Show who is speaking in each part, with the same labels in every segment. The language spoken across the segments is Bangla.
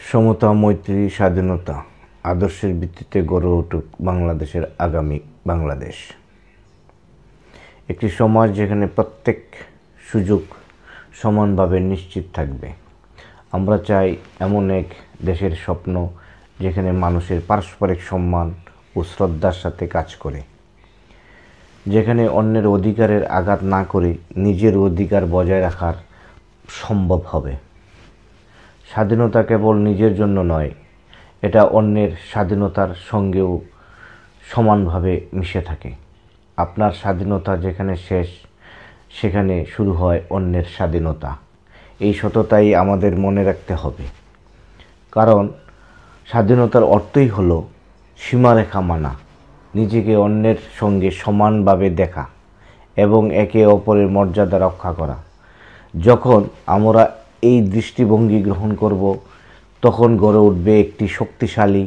Speaker 1: সমতা, মৈত্রী, স্বাধীনতা আদর্শের ভিত্তিতে গড়ে উঠুক বাংলাদেশের আগামী বাংলাদেশ। একটি সমাজ যেখানে প্রত্যেক সুযোগ সমানভাবে নিশ্চিত থাকবে। আমরা চাই এমন এক দেশের স্বপ্ন যেখানে মানুষের পারস্পরিক সম্মান ও শ্রদ্ধার সাথে কাজ করে, যেখানে অন্যের অধিকারের আঘাত না করে নিজের অধিকার বজায় রাখার সম্ভব হবে। স্বাধীনতা কেবল নিজের জন্য নয়, এটা অন্যের স্বাধীনতার সঙ্গেও সমানভাবে মিশে থাকে। আপনার স্বাধীনতা যেখানে শেষ, সেখানে শুরু হয় অন্যের স্বাধীনতা। এই সততাই আমাদের মনে রাখতে হবে, কারণ স্বাধীনতার অর্থই হলো সীমারেখা মানা, নিজেকে অন্যের সঙ্গে সমানভাবে দেখা এবং একে অপরের মর্যাদা রক্ষা করা। যখন আমরা এই দৃষ্টিভঙ্গি গ্রহণ করব, তখন গড়ে উঠবে একটি শক্তিশালী,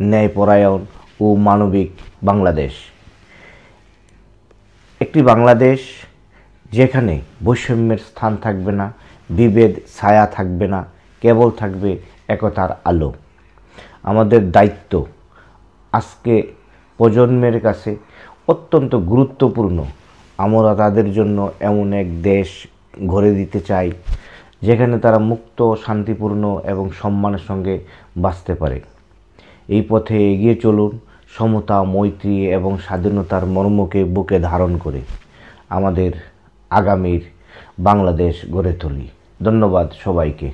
Speaker 1: ন্যায়পরায়ণ ও মানবিক বাংলাদেশ। একটি বাংলাদেশ যেখানে বৈষম্যের স্থান থাকবে না, বিভেদ ছায়া থাকবে না, কেবল থাকবে একতার আলো। আমাদের দায়িত্ব আজকে প্রজন্মের কাছে অত্যন্ত গুরুত্বপূর্ণ। আমরা তাদের জন্য এমন এক দেশ গড়ে দিতে চাই যেখানে তারা মুক্ত, শান্তিপূর্ণ এবং সম্মানের সঙ্গে বাঁচতে পারে। এই পথে এগিয়ে চলুন, সমতা, মৈত্রী এবং স্বাধীনতার মর্মকে বুকে ধারণ করে আমাদের আগামীর বাংলাদেশ গড়ে তুলি। ধন্যবাদ সবাইকে।